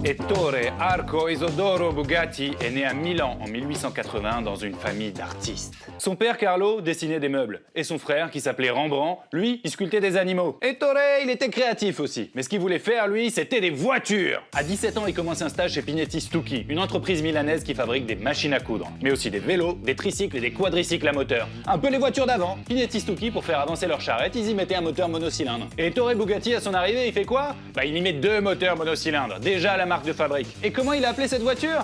Ettore Arco Isodoro Bugatti est né à Milan en 1880 dans une famille d'artistes. Son père Carlo dessinait des meubles et son frère, qui s'appelait Rembrandt, lui, il sculptait des animaux. Ettore, il était créatif aussi, mais ce qu'il voulait faire, lui, c'était des voitures. À 17 ans, il commence un stage chez Pinetti Stucchi, une entreprise milanaise qui fabrique des machines à coudre, mais aussi des vélos, des tricycles et des quadricycles à moteur. Un peu les voitures d'avant. Pinetti Stucchi, pour faire avancer leur charrette, ils y mettaient un moteur monocylindre. Et Ettore Bugatti, à son arrivée, il fait quoi? Il y met 2 moteurs monocylindres, déjà la marque de fabrique. Et comment il a appelé cette voiture?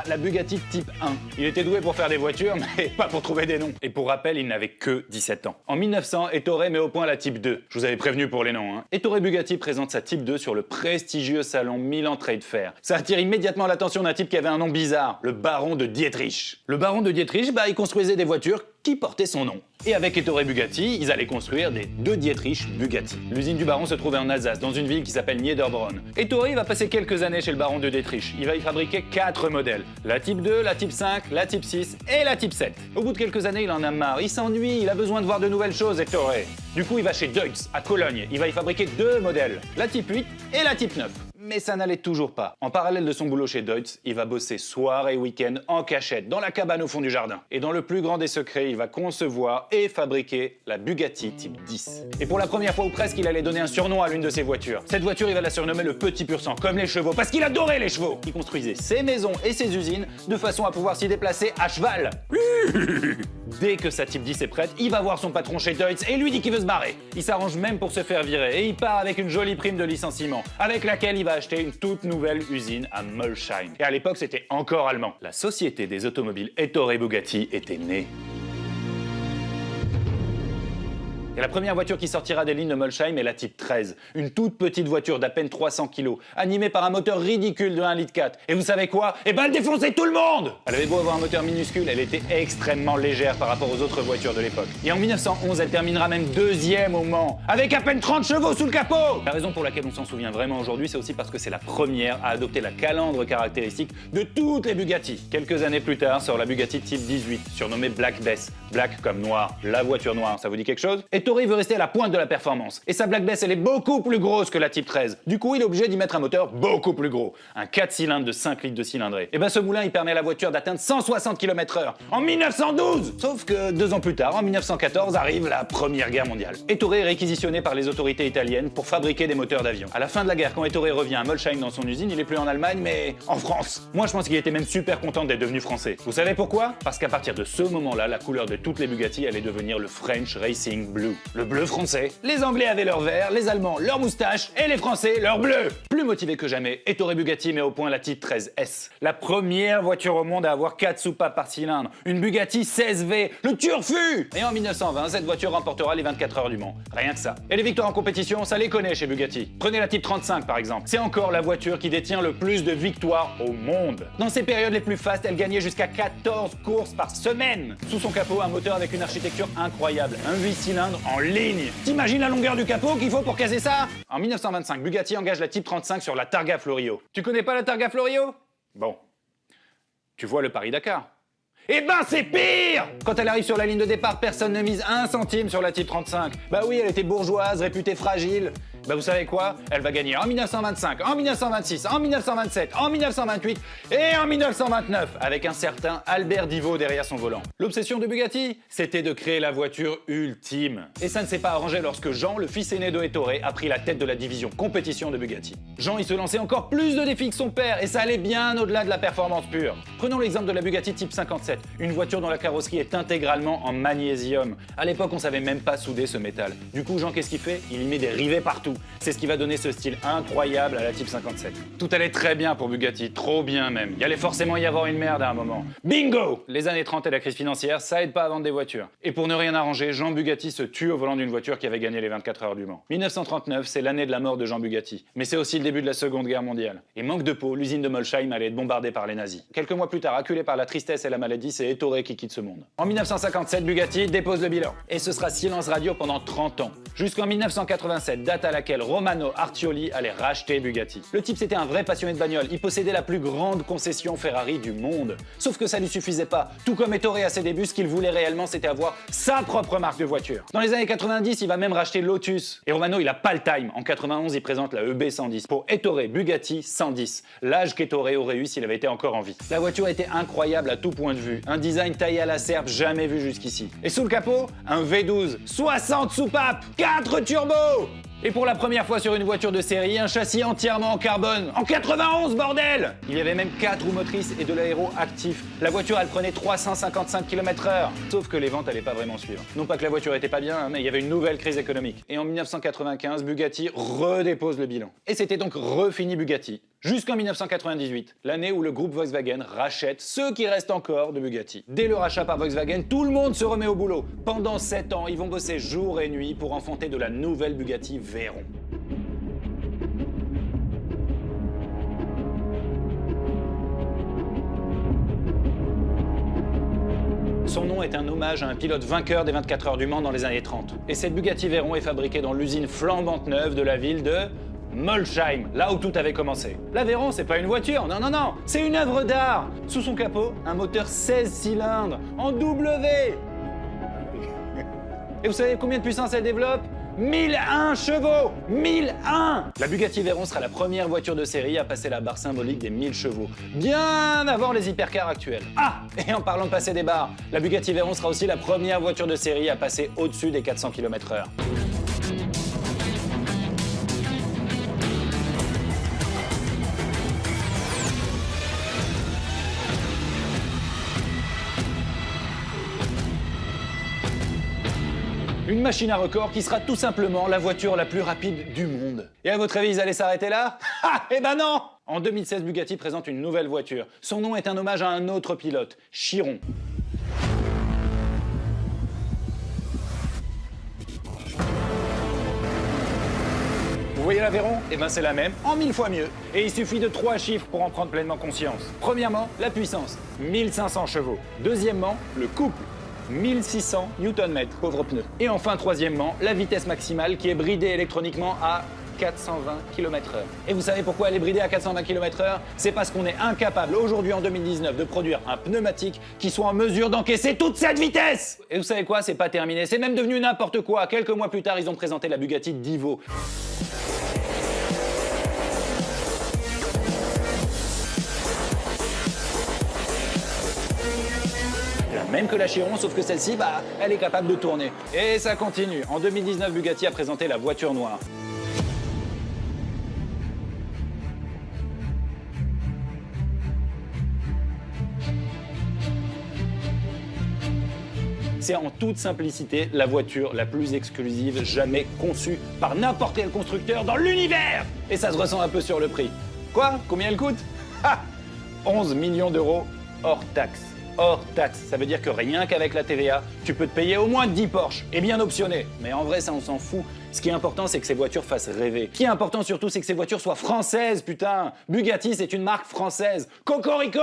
La Bugatti Type 1. Il était doué pour faire des voitures, mais pas pour trouver des noms. Et pour rappel, il n'avait que 17 ans. En 1900, Ettore met au point la Type 2. Je vous avais prévenu pour les noms, hein. Ettore Bugatti présente sa Type 2 sur le prestigieux salon Milan Trade Fair. Ça attire immédiatement l'attention d'un type qui avait un nom bizarre, le baron de Dietrich. Le baron de Dietrich, il construisait des voitures qui portaient son nom. Et avec Ettore Bugatti, ils allaient construire des 2 Dietrich Bugatti. L'usine du baron se trouvait en Alsace, dans une ville qui s'appelle Niederbronn. Ettore, il va passer quelques années chez le baron de Dietrich. Il va y fabriquer 4 modèles. La Type 2, la Type 5, la Type 6 et la Type 7. Au bout de quelques années, il en a marre, il s'ennuie, il a besoin de voir de nouvelles choses, Ettore. Du coup, il va chez Deutz, à Cologne. Il va y fabriquer 2 modèles, la Type 8 et la Type 9. Mais ça n'allait toujours pas. En parallèle de son boulot chez Deutz, il va bosser soir et week-end en cachette, dans la cabane au fond du jardin. Et dans le plus grand des secrets, il va concevoir et fabriquer la Bugatti Type 10. Et pour la première fois ou presque, il allait donner un surnom à l'une de ses voitures. Cette voiture, il va la surnommer le Petit Pur Sang, comme les chevaux, parce qu'il adorait les chevaux. Il construisait ses maisons et ses usines de façon à pouvoir s'y déplacer à cheval. Dès que sa Type 10 est prête, il va voir son patron chez Deutz et lui dit qu'il veut se barrer. Il s'arrange même pour se faire virer et il part avec une jolie prime de licenciement, avec laquelle il va acheter une toute nouvelle usine à Molsheim. Et à l'époque, c'était encore allemand. La société des automobiles Ettore Bugatti était née. Et la première voiture qui sortira des lignes de Molsheim est la Type 13, une toute petite voiture d'à peine 300 kg, animée par un moteur ridicule de 1,4 litre. Et vous savez quoi? Elle défonçait tout le monde! Elle avait beau avoir un moteur minuscule, elle était extrêmement légère par rapport aux autres voitures de l'époque. Et en 1911, elle terminera même 2e au Mans, avec à peine 30 chevaux sous le capot! La raison pour laquelle on s'en souvient vraiment aujourd'hui, c'est aussi parce que c'est la première à adopter la calandre caractéristique de toutes les Bugatti. Quelques années plus tard sort la Bugatti Type 18, surnommée Black Bess. Black comme noir, la voiture noire, ça vous dit quelque chose? Ettore veut rester à la pointe de la performance. Et sa Black Bess, elle est beaucoup plus grosse que la Type 13. Du coup, il est obligé d'y mettre un moteur beaucoup plus gros. Un 4 cylindres de 5 litres de cylindrée. Et ce moulin, il permet à la voiture d'atteindre 160 km/h en 1912. Sauf que 2 ans plus tard, en 1914, arrive la Première Guerre mondiale. Ettore est réquisitionné par les autorités italiennes pour fabriquer des moteurs d'avion. À la fin de la guerre, quand Ettore revient à Molsheim dans son usine, il est plus en Allemagne, mais en France. Moi, je pense qu'il était même super content d'être devenu français. Vous savez pourquoi? Parce qu'à partir de ce moment-là, la couleur de toutes les Bugatti allait devenir le French Racing Blue. Le bleu français. Les Anglais avaient leur vert, les Allemands leur moustache et les Français leur bleu. Plus motivé que jamais, Ettore Bugatti met au point la Type 13S. La première voiture au monde à avoir 4 soupapes par cylindre. Une Bugatti 16V, le turfu! Et en 1920, cette voiture remportera les 24 heures du Mans. Rien que ça. Et les victoires en compétition, ça les connaît chez Bugatti. Prenez la Type 35 par exemple. C'est encore la voiture qui détient le plus de victoires au monde. Dans ses périodes les plus fastes, elle gagnait jusqu'à 14 courses par semaine. Sous son capot, un moteur avec une architecture incroyable. Un 8 cylindres en ligne. T'imagines la longueur du capot qu'il faut pour caser ça? En 1925, Bugatti engage la Type 35 sur la Targa Florio. Tu connais pas la Targa Florio? Bon. Tu vois le Paris-Dakar? C'est pire! Quand elle arrive sur la ligne de départ, personne ne mise 1 centime sur la Type 35. Oui, elle était bourgeoise, réputée fragile. Vous savez quoi? Elle va gagner en 1925, en 1926, en 1927, en 1928 et en 1929, avec un certain Albert Divot derrière son volant. L'obsession de Bugatti, c'était de créer la voiture ultime. Et ça ne s'est pas arrangé lorsque Jean, le fils aîné de Ettore, a pris la tête de la division compétition de Bugatti. Jean, il se lançait encore plus de défis que son père, et ça allait bien au-delà de la performance pure. Prenons l'exemple de la Bugatti Type 57, une voiture dont la carrosserie est intégralement en magnésium. À l'époque, on savait même pas souder ce métal. Du coup, Jean, qu'est-ce qu'il fait? Il y met des rivets partout. C'est ce qui va donner ce style incroyable à la Type 57. Tout allait très bien pour Bugatti, trop bien même. Il allait forcément y avoir une merde à un moment. Bingo! Les années 30 et la crise financière, ça aide pas à vendre des voitures. Et pour ne rien arranger, Jean Bugatti se tue au volant d'une voiture qui avait gagné les 24 heures du Mans. 1939, c'est l'année de la mort de Jean Bugatti. Mais c'est aussi le début de la Seconde Guerre mondiale. Et manque de peau, l'usine de Molsheim allait être bombardée par les nazis. Quelques mois plus tard, acculé par la tristesse et la maladie, c'est Ettore qui quitte ce monde. En 1957, Bugatti dépose le bilan. Et ce sera silence radio pendant 30 ans. Jusqu'en 1987, date à laquelle laquelle Romano Artioli allait racheter Bugatti. Le type c'était un vrai passionné de bagnole, il possédait la plus grande concession Ferrari du monde. Sauf que ça lui suffisait pas. Tout comme Ettore à ses débuts, ce qu'il voulait réellement c'était avoir sa propre marque de voiture. Dans les années 90, il va même racheter Lotus. Et Romano il a pas le time. En 91, il présente la EB 110. Pour Ettore, Bugatti 110. L'âge qu'Ettore aurait eu s'il avait été encore en vie. La voiture était incroyable à tout point de vue. Un design taillé à la serpe jamais vu jusqu'ici. Et sous le capot, un V12, 60 soupapes, 4 turbos. Et pour la première fois sur une voiture de série, un châssis entièrement en carbone. En 91, bordel! Il y avait même 4 roues motrices et de l'aéro actif. La voiture, elle prenait 355 km/h. Sauf que les ventes allaient pas vraiment suivre. Non pas que la voiture était pas bien, mais il y avait une nouvelle crise économique. Et en 1995, Bugatti redépose le bilan. Et c'était donc refini Bugatti. Jusqu'en 1998, l'année où le groupe Volkswagen rachète ceux qui restent encore de Bugatti. Dès le rachat par Volkswagen, tout le monde se remet au boulot. Pendant 7 ans, ils vont bosser jour et nuit pour enfanter de la nouvelle Bugatti Veyron. Son nom est un hommage à un pilote vainqueur des 24 heures du Mans dans les années 30. Et cette Bugatti Veyron est fabriquée dans l'usine flambante neuve de la ville de Molsheim, là où tout avait commencé. L'Aveyron, c'est pas une voiture, non, non, non, c'est une œuvre d'art. Sous son capot, un moteur 16 cylindres, en W. Et vous savez combien de puissance elle développe ? 1001 chevaux 1001. La Bugatti Veyron sera la première voiture de série à passer la barre symbolique des 1000 chevaux, bien avant les hypercars actuels. Ah, et en parlant de passer des barres, la Bugatti Veyron sera aussi la première voiture de série à passer au-dessus des 400 km/h. Une machine à record qui sera tout simplement la voiture la plus rapide du monde. Et à votre avis, ils allaient s'arrêter là ? Ah, eh ben non ! En 2016, Bugatti présente une nouvelle voiture. Son nom est un hommage à un autre pilote, Chiron. Vous voyez l'Aveyron ? Eh ben c'est la même, en 1000 fois mieux. Et il suffit de 3 chiffres pour en prendre pleinement conscience. Premièrement, la puissance, 1500 chevaux. Deuxièmement, le couple. 1600 Nm, pauvre pneu. Et enfin, troisièmement, la vitesse maximale qui est bridée électroniquement à 420 km/h. Et vous savez pourquoi elle est bridée à 420 km/h ? C'est parce qu'on est incapable aujourd'hui en 2019 de produire un pneumatique qui soit en mesure d'encaisser toute cette vitesse. Et vous savez quoi ? C'est pas terminé, c'est même devenu n'importe quoi. Quelques mois plus tard, ils ont présenté la Bugatti Divo. Même que la Chiron, sauf que celle-ci, elle est capable de tourner. Et ça continue. En 2019, Bugatti a présenté la voiture noire. C'est en toute simplicité la voiture la plus exclusive jamais conçue par n'importe quel constructeur dans l'univers. Et ça se ressent un peu sur le prix. Quoi ? Combien elle coûte ? 11 millions d'euros hors taxe. Hors taxe, ça veut dire que rien qu'avec la TVA, tu peux te payer au moins 10 Porsche, et bien optionné. Mais en vrai, ça, on s'en fout. Ce qui est important, c'est que ces voitures fassent rêver. Ce qui est important surtout, c'est que ces voitures soient françaises, putain. Bugatti, c'est une marque française. Cocorico!